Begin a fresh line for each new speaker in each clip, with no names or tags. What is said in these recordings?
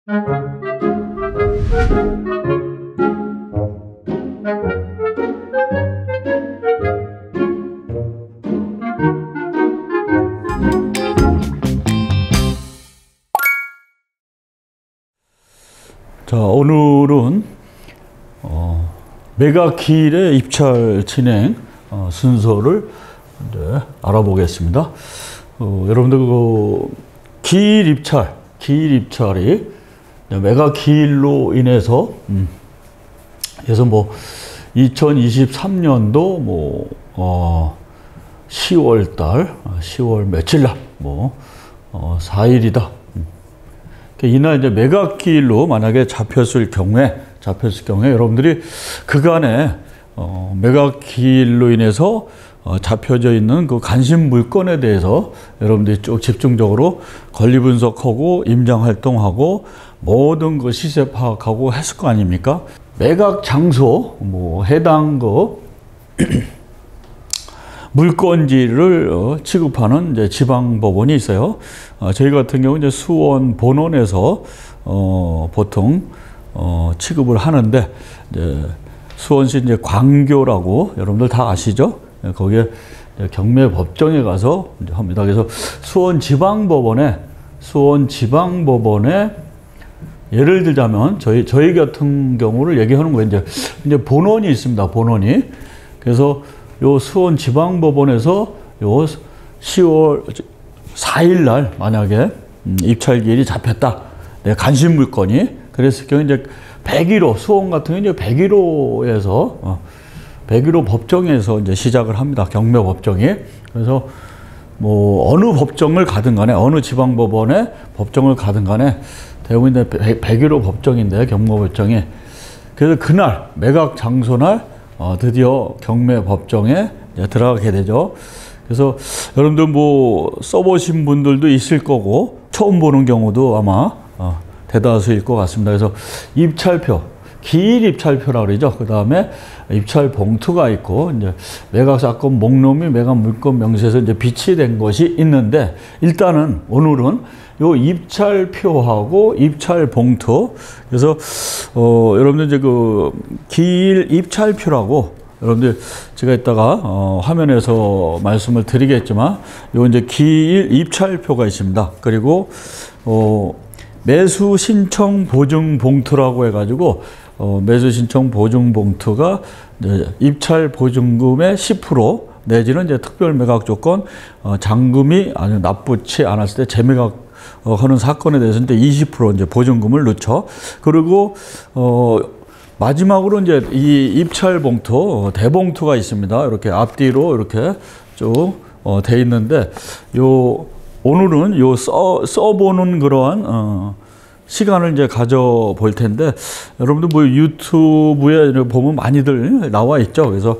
자, 오늘은 메가키일의 입찰 진행 순서를 이제 알아보겠습니다. 여러분들 그 기일 입찰이 메가키일로 인해서 그래서 뭐 2023년도 뭐 10월 며칠 날 뭐 4일이다. 이날 이제 메가키일로 만약에 잡혔을 경우에 여러분들이 그간에 메가키일로 인해서 잡혀져 있는 그 관심 물건에 대해서 여러분들이 쭉 집중적으로 권리 분석하고 임장 활동하고 모든 그 시세 파악하고 했을 거 아닙니까? 매각 장소 뭐 해당 그 물건지를 취급하는 이제 지방법원이 있어요. 저희 같은 경우 이제 수원 본원에서 보통 취급을 하는데, 이제 수원시 이제 광교라고 여러분들 다 아시죠? 거기에 경매법정에 가서 이제 합니다. 그래서 수원지방법원에 예를 들자면 저희 같은 경우를 얘기하는 거예요. 이제 본원이 있습니다. 본원이. 그래서 요 수원지방법원에서 요 10월 4일 날 만약에 입찰기일이 잡혔다. 네, 관심 물건이. 그랬을 경우 이제 101호, 수원 같은 경우 이제 101호에서 101호 법정에서 이제 시작을 합니다. 경매법정이. 그래서 뭐 어느 법정을 가든 간에, 어느 지방법원의 법정을 가든 간에 대부분 이제 101호 법정인데, 경매법정이. 그래서 그날 매각 장소날 드디어 경매법정에 들어가게 되죠. 그래서 여러분들 뭐 써보신 분들도 있을 거고 처음 보는 경우도 아마 대다수일 것 같습니다. 그래서 입찰표, 기일 입찰표라고 그러죠. 그 다음에 입찰 봉투가 있고, 이제 매각 사건 목록 및 매각 물건 명세서 이제 비치된 것이 있는데, 일단은 오늘은 요 입찰표하고 입찰 봉투. 그래서 여러분들 이제 그 기일 입찰표라고, 여러분들 제가 이따가 화면에서 말씀을 드리겠지만, 요 이제 기일 입찰표가 있습니다. 그리고 매수 신청 보증 봉투라고 해가지고 매수 신청 보증 봉투가 입찰 보증금의 10% 내지는 이제 특별 매각 조건 잔금이 아주 납부치 않았을 때 재매각 하는 사건에 대해서 이제 20% 이제 보증금을 넣죠. 그리고 마지막으로 이제 이 입찰 봉투 대봉투가 있습니다. 이렇게 앞뒤로 이렇게 쭉 돼 있는데, 오늘은 써보는 그러한 시간을 이제 가져볼 텐데, 여러분들 뭐 유튜브에 보면 많이들 나와 있죠. 그래서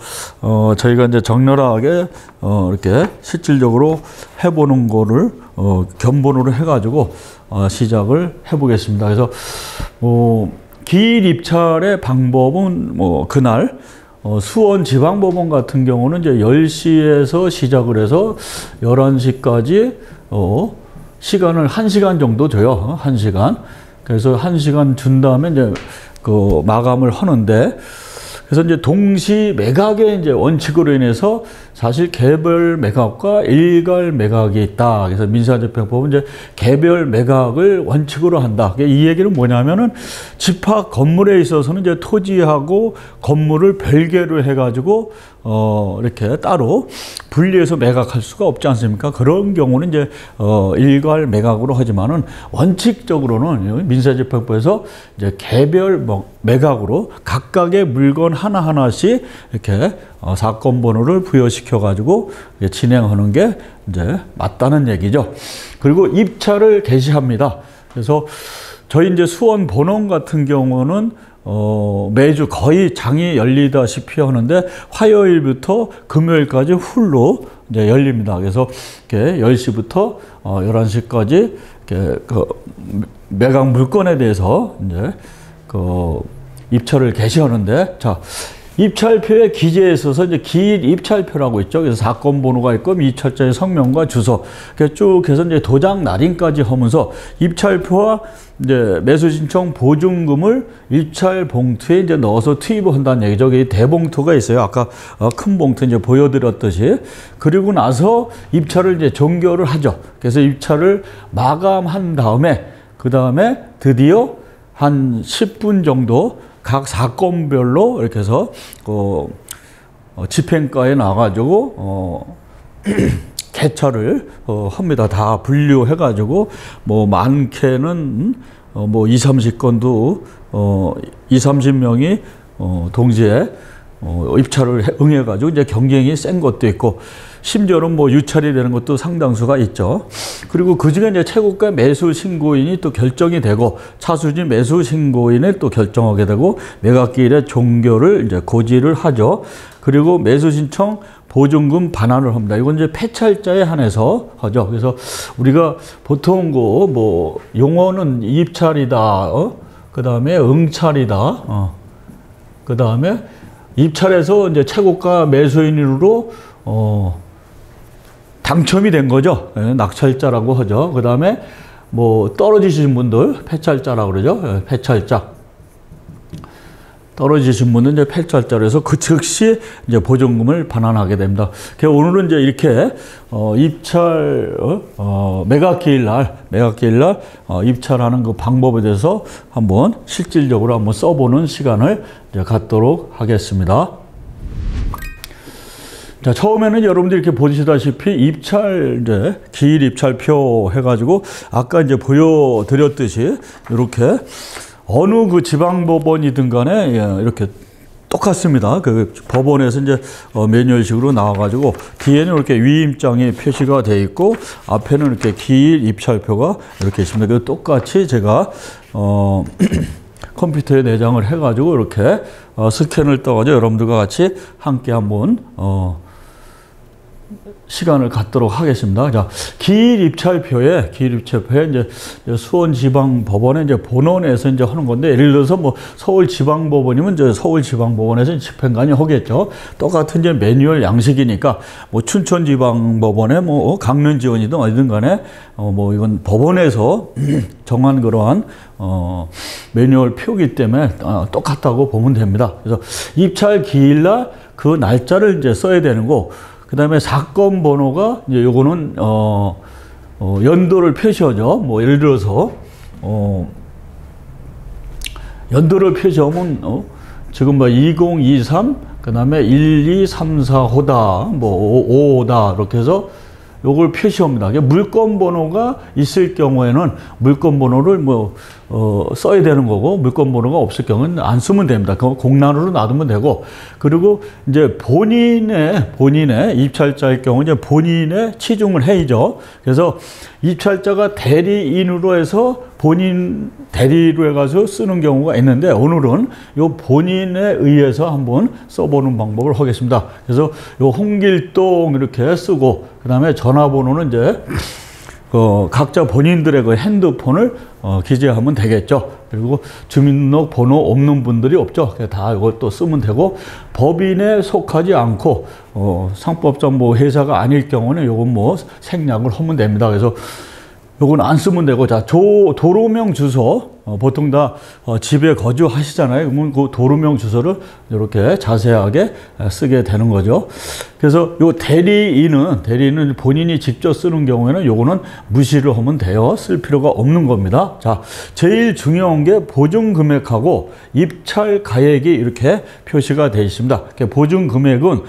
저희가 이제 적나라하게 이렇게 실질적으로 해보는 거를 견본으로 해가지고 시작을 해보겠습니다. 그래서 기일 입찰의 방법은 그날 수원지방법원 같은 경우는 이제 10시에서 시작을 해서 11시까지 시간을 1시간 정도 줘요. 1시간. 그래서 1시간 준 다음에 이제 그 마감을 하는데, 그래서 이제 동시 매각의 이제 원칙으로 인해서 사실 개별 매각과 일괄 매각이 있다. 그래서 민사재판법은 이제 개별 매각을 원칙으로 한다. 이 얘기는 뭐냐면은 집합 건물에 있어서는 이제 토지하고 건물을 별개로 해가지고 이렇게 따로 분리해서 매각할 수가 없지 않습니까? 그런 경우는 이제 일괄 매각으로 하지만은 원칙적으로는 민사재판법에서 이제 개별 매각으로 각각의 물건 하나하나씩 이렇게 사건 번호를 부여시켜 가지고 진행하는 게 이제 맞다는 얘기죠. 그리고 입찰을 개시합니다. 그래서 저희 이제 수원 본원 같은 경우는 매주 거의 장이 열리다시피 하는데, 화요일부터 금요일까지 훌로 이제 열립니다. 그래서 이렇게 10시부터 11시까지 이렇게 그 매각 물건에 대해서 이제 그 입찰을 개시하는데, 자, 입찰표에 기재에 있어서 이제 기일 입찰표라고 있죠. 그래서 사건 번호가 있고 입찰자의 성명과 주소 이렇게 쭉 해서 이제 도장 날인까지 하면서 입찰표와 이제 매수 신청 보증금을 입찰 봉투에 이제 넣어서 투입을 한다는 얘기죠. 이 대봉투가 있어요. 아까 큰 봉투 이제 보여드렸듯이. 그리고 나서 입찰을 이제 종결을 하죠. 그래서 입찰을 마감한 다음에 그 다음에 드디어 한 10분 정도 각 사건별로 이렇게 해서 집행과에 나가지고 개찰을 합니다. 다 분류해가지고 뭐 많게는 뭐 20, 30건도 20, 30명이 동시에 입찰을 응해가지고 이제 경쟁이 센 것도 있고 심지어는 뭐 유찰이 되는 것도 상당수가 있죠. 그리고 그 중에 이제 최고가 매수 신고인이 또 결정이 되고 차수지 매수 신고인을 또 결정하게 되고 매각기일의 종결을 이제 고지를 하죠. 그리고 매수 신청 보증금 반환을 합니다. 이건 이제 폐찰자에 한해서 하죠. 그래서 우리가 보통 뭐 용어는 입찰이다, 그 다음에 응찰이다, 그 다음에 입찰에서 이제 최고가 매수인으로 당첨이 된 거죠. 낙찰자라고 하죠. 그 다음에 뭐 떨어지신 분들 폐찰자라고 그러죠. 폐찰자. 떨어지신 분은 이제 폐찰자로 해서 그 즉시 이제 보증금을 반환하게 됩니다. 오늘은 이제 이렇게 입찰 매각기일 날 입찰하는 그 방법에 대해서 한번 실질적으로 한번 써보는 시간을 이제 갖도록 하겠습니다. 자, 처음에는 여러분들이 이렇게 보시다시피 입찰, 이제 기일 입찰표 해가지고 아까 이제 보여드렸듯이 이렇게 어느 그 지방법원이든 간에 이렇게 똑같습니다. 그 법원에서 이제 매뉴얼식으로 나와가지고 뒤에는 이렇게 위임장이 표시가 되어 있고 앞에는 이렇게 기일 입찰표가 이렇게 있습니다. 그 똑같이 제가 컴퓨터에 내장을 해가지고 이렇게 스캔을 떠가지고 여러분들과 같이 함께 한번 시간을 갖도록 하겠습니다. 자, 기일 입찰표에 이제 수원지방법원에 이제 본원에서 이제 하는 건데, 예를 들어서 뭐 서울지방법원이면 이제 서울지방법원에서 집행관이 하겠죠. 똑같은 이제 매뉴얼 양식이니까 뭐 춘천지방법원에 뭐 강릉지원이든 어디든 간에 뭐 이건 법원에서 정한 그러한 매뉴얼 표기 때문에 똑같다고 보면 됩니다. 그래서 입찰 기일날 그 날짜를 이제 써야 되는 거. 그 다음에 사건 번호가, 이제 요거는, 연도를 표시하죠. 뭐, 예를 들어서, 연도를 표시하면, 지금 뭐, 2023, 그 다음에 1234호다, 뭐, 5호다, 이렇게 해서 요걸 표시합니다. 물건 번호가 있을 경우에는 물건 번호를 써야 되는 거고, 물건 번호가 없을 경우는 안 쓰면 됩니다. 그거 공란으로 놔두면 되고, 그리고 이제 본인의 입찰자일 경우 이제 본인의 치중을 해야죠. 그래서 입찰자가 대리인으로 해서 본인 대리로 해가지고 쓰는 경우가 있는데, 오늘은 요 본인에 의해서 한번 써보는 방법을 하겠습니다. 그래서 요 홍길동 이렇게 쓰고, 그 다음에 전화번호는 이제 각자 본인들의 그 핸드폰을 기재하면 되겠죠. 그리고 주민등록번호 없는 분들이 없죠. 다 이것도 쓰면 되고, 법인에 속하지 않고 상법상 뭐 회사가 아닐 경우는 요건 뭐 생략을 하면 됩니다. 그래서 요건 안 쓰면 되고, 자, 도로명 주소, 보통 다 집에 거주하시잖아요. 그러면 그 도로명 주소를 이렇게 자세하게 쓰게 되는 거죠. 그래서 요 대리인은 본인이 직접 쓰는 경우에는 요거는 무시를 하면 돼요. 쓸 필요가 없는 겁니다. 자, 제일 중요한 게 보증 금액하고 입찰 가액이 이렇게 표시가 되어 있습니다. 보증 금액은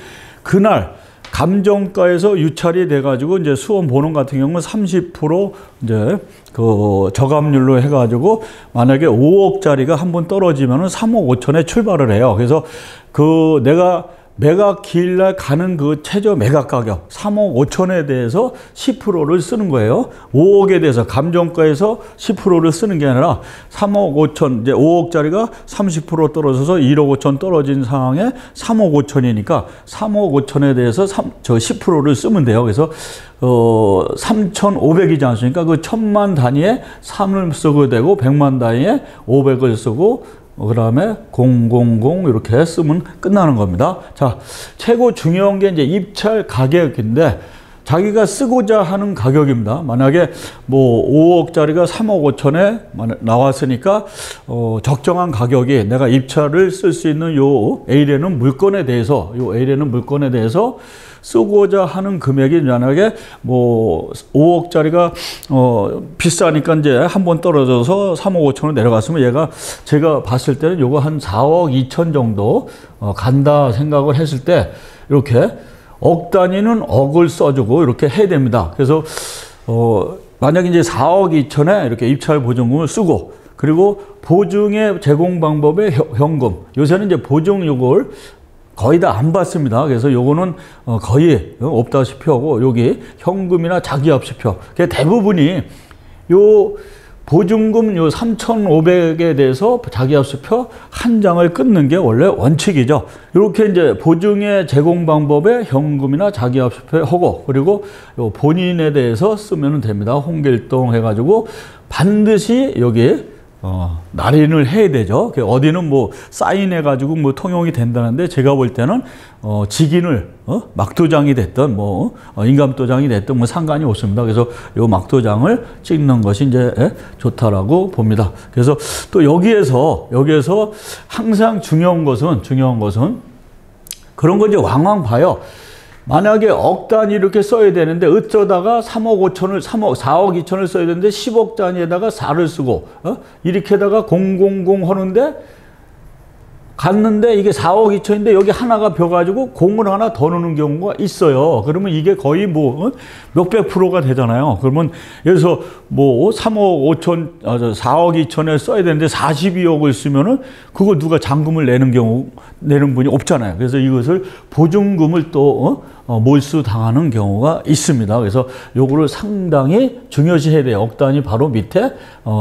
그날 감정가에서 유찰이 돼가지고 이제 수원 본원 같은 경우는 30% 이제 그 저감률로 해가지고 만약에 5억짜리가 한번 떨어지면은 3억 5천에 출발을 해요. 그래서 그 내가 매각 기일날 가는 그 최저 매각 가격 3억 5천에 대해서 10%를 쓰는 거예요. 5억에 대해서 감정가에서 10%를 쓰는 게 아니라 3억 5천, 이제 5억짜리가 30% 떨어져서 1억 5천 떨어진 상황에 3억 5천이니까 3억 5천에 대해서 10%를 쓰면 돼요. 그래서 3,500이지 않습니까? 그 1,000만 단위에 3을 쓰고 되고 100만 단위에 500을 쓰고 그 다음에 000 이렇게 쓰면 끝나는 겁니다. 자, 최고 중요한 게 이제 입찰 가격인데 자기가 쓰고자 하는 가격입니다. 만약에 뭐 5억짜리가 3억 5천에 나왔으니까 적정한 가격이 내가 입찰을 쓸 수 있는 요 A라는 물건에 대해서 쓰고자 하는 금액이 만약에 뭐 5억짜리가 비싸니까 이제 한번 떨어져서 3억 5천으로 내려갔으면 얘가 제가 봤을 때는 요거 한 4억 2천 정도 간다 생각을 했을 때 이렇게 억 단위는 억을 써주고 이렇게 해야 됩니다. 그래서 만약에 이제 4억 2천에 이렇게 입찰 보증금을 쓰고 그리고 보증의 제공 방법의 현금, 요새는 이제 보증 요걸 거의 다 안 받습니다. 그래서 요거는 거의 없다시피 하고 여기 현금이나 자기압수표, 대부분이 요 보증금 요 3,500에 대해서 자기압수표 한 장을 끊는 게 원래 원칙이죠. 이렇게 이제 보증의 제공 방법에 현금이나 자기압수표 하고 그리고 요 본인에 대해서 쓰면 됩니다. 홍길동 해가지고 반드시 여기 날인을 해야 되죠. 어디는 뭐 사인해가지고 뭐 통용이 된다는데 제가 볼 때는 직인을 막도장이 됐든 뭐 인감도장이 됐든 뭐 상관이 없습니다. 그래서 요 막도장을 찍는 것이 이제 좋다라고 봅니다. 그래서 또 여기에서 항상 중요한 것은 그런 거 이제 왕왕 봐요. 만약에 억 단위 이렇게 써야 되는데 어쩌다가 4억 2천을 써야 되는데 10억 단위에다가 4를 쓰고 이렇게다가 000 하는데 갔는데 이게 4억 2천인데 여기 하나가 벼가지고 공을 하나 더 넣는 경우가 있어요. 그러면 이게 거의 뭐 몇백 프로가 되잖아요. 그러면 여기서 뭐 3억 5천, 4억 2천에 써야 되는데 42억을 쓰면은 그거 누가 잔금을 내는 분이 없잖아요. 그래서 이것을 보증금을 또 몰수당하는 경우가 있습니다. 그래서 요거를 상당히 중요시해야 돼요. 억 단위 바로 밑에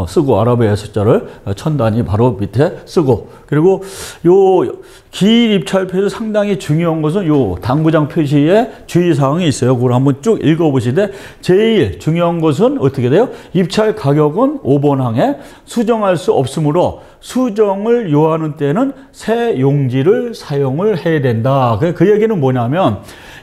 쓰고 아라비아 숫자를 1000 단위 바로 밑에 쓰고 그리고 요 기일 입찰표에서 상당히 중요한 것은 요 당구장 표시에 주의사항이 있어요. 그걸 한번 쭉 읽어보시되 제일 중요한 것은 어떻게 돼요? 입찰 가격은 5번 항에 수정할 수 없으므로 수정을 요하는 때는 새 용지를 사용을 해야 된다. 그 얘기는 뭐냐면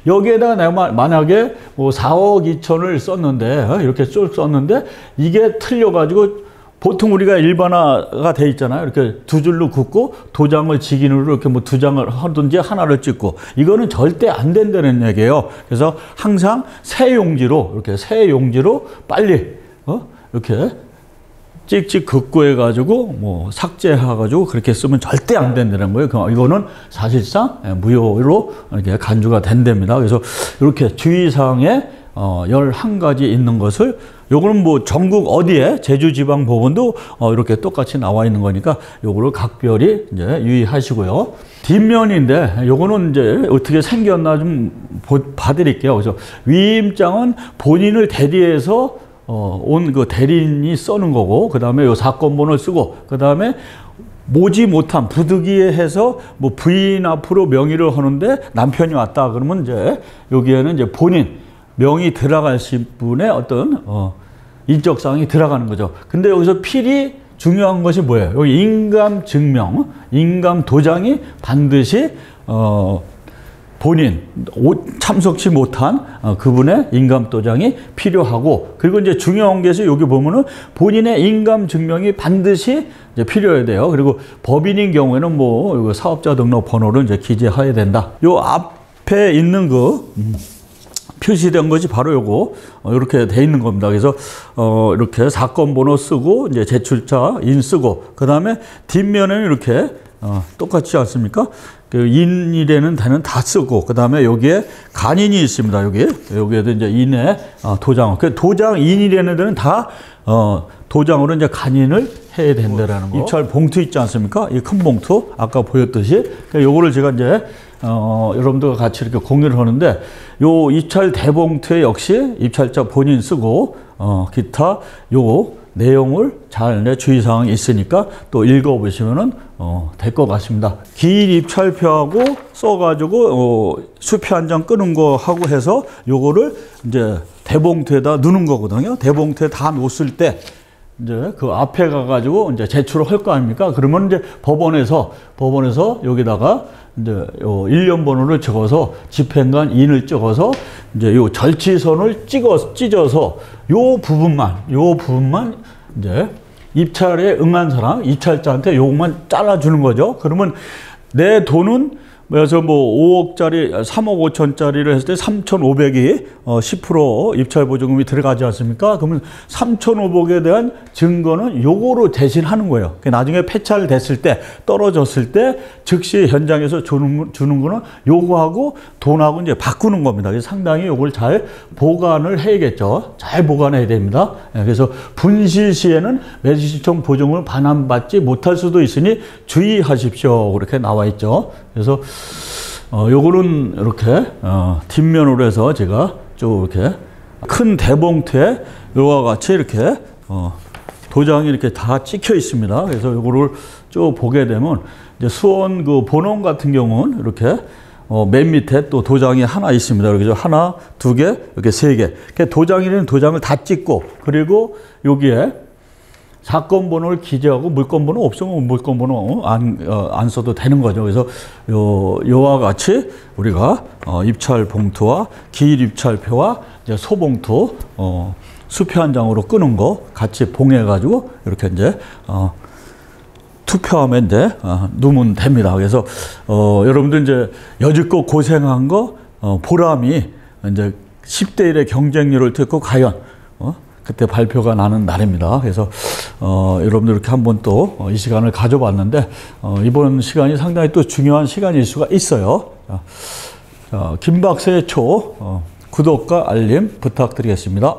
여기에다가 내가 만약에 뭐 4억 2천을 썼는데 이렇게 쭉 썼는데 이게 틀려가지고 보통 우리가 일반화가 돼 있잖아요. 이렇게 두 줄로 긋고 도장을 직인으로 이렇게 뭐 두 장을 하든지 하나를 찍고 이거는 절대 안 된다는 얘기예요. 그래서 항상 새 용지로 빨리 이렇게 찍찍 긋고 해가지고 뭐 삭제해가지고 그렇게 쓰면 절대 안 된다는 거예요. 이거는 사실상 무효로 이렇게 간주가 된답니다. 그래서 이렇게 주의사항에 11가지 있는 것을 요거는 뭐 전국 어디에 제주지방법원도 이렇게 똑같이 나와 있는 거니까 요거를 각별히 이제 유의하시고요. 뒷면인데 요거는 이제 어떻게 생겼나 좀 봐드릴게요. 그래서 위임장은 본인을 대리해서 온 그 대리인이 써는 거고 그 다음에 요 사건 번호를 쓰고 그 다음에 모지 못한 부득이해 해서 뭐 부인 앞으로 명의를 하는데 남편이 왔다 그러면 이제 여기에는 이제 본인 명의 들어가실 분의 어떤 인적사항이 들어가는 거죠. 근데 여기서 필히 중요한 것이 뭐예요? 여기 인감 증명, 인감 도장이 반드시 본인 참석치 못한 그분의 인감 도장이 필요하고 그리고 이제 중요한 게 여기 보면은 본인의 인감 증명이 반드시 이제 필요해야 돼요. 그리고 법인인 경우에는 뭐 사업자 등록 번호를 이제 기재해야 된다. 요 앞에 있는 그 표시된 것이 바로 요거 이렇게 돼 있는 겁니다. 그래서 이렇게 사건 번호 쓰고 이제 제출자 인 쓰고 그 다음에 뒷면에는 이렇게 똑같지 않습니까? 그 인이라는 단어는 다 쓰고 그 다음에 여기에 간인이 있습니다. 여기에도 이제 인의 도장. 그 도장 인이라는 데는 다 도장으로 이제 간인을 해야 된다라는 거. 입찰 봉투 있지 않습니까? 이 큰 봉투 아까 보였듯이 요거를 제가 이제 여러분들과 같이 이렇게 공유를 하는데 요 입찰 대봉투에 역시 입찰자 본인 쓰고 기타 요 내용을 잘 주의사항이 있으니까 또 읽어보시면은 될 것 같습니다. 기일 입찰표하고 써가지고 수표 한 장 끄는 거 하고 해서 요거를 이제 대봉투에다 넣는 거거든요. 대봉투에 다 놓았을 때 이제 그 앞에 가가지고 이제 제출을 할 거 아닙니까? 그러면 이제 법원에서 여기다가 이제 요 일련 번호를 적어서 집행관 인을 찍어서 이제 요 절취선을 찢어서 요 부분만 이제 입찰에 응한 사람, 입찰자한테 요것만 잘라주는 거죠. 그러면 내 돈은 그래서 뭐 5억짜리, 3억 5천짜리를 했을 때 3,500이 10% 입찰 보조금이 들어가지 않습니까? 그러면 3,500에 대한 증거는 요거로 대신하는 거예요. 나중에 폐찰됐을 때, 떨어졌을 때 즉시 현장에서 주는 거는 요거하고 돈하고 이제 바꾸는 겁니다. 그래서 상당히 요걸 잘 보관을 해야겠죠. 잘 보관해야 됩니다. 그래서 분실 시에는 매수시총 보조금을 반환받지 못할 수도 있으니 주의하십시오. 그렇게 나와 있죠. 그래서 요거는 이렇게 뒷면으로 해서 제가 쭉 이렇게 큰 대봉투에 요와 같이 이렇게 도장이 이렇게 다 찍혀 있습니다. 그래서 요거를 쭉 보게 되면 이제 수원 그 본원 같은 경우는 이렇게 맨 밑에 또 도장이 하나 있습니다. 이렇게 하나, 두 개, 이렇게 세 개. 도장이는 도장을 다 찍고 그리고 여기에 사건 번호를 기재하고 물건 번호 없으면 물건 번호 안 써도 되는 거죠. 그래서 요와 같이 우리가 입찰 봉투와 기일 입찰표와 이제 소봉투 수표 한 장으로 끄는 거 같이 봉해 가지고 이렇게 이제 투표하면 이제 누면 됩니다. 그래서 여러분들 이제 여지껏 고생한 거 보람이 이제 10대 1의 경쟁률을 듣고 과연 그때 발표가 나는 날입니다. 그래서 여러분들 이렇게 한번 또 이 시간을 가져봤는데 이번 시간이 상당히 또 중요한 시간일 수가 있어요. 자, 김박사의 초 구독과 알림 부탁드리겠습니다.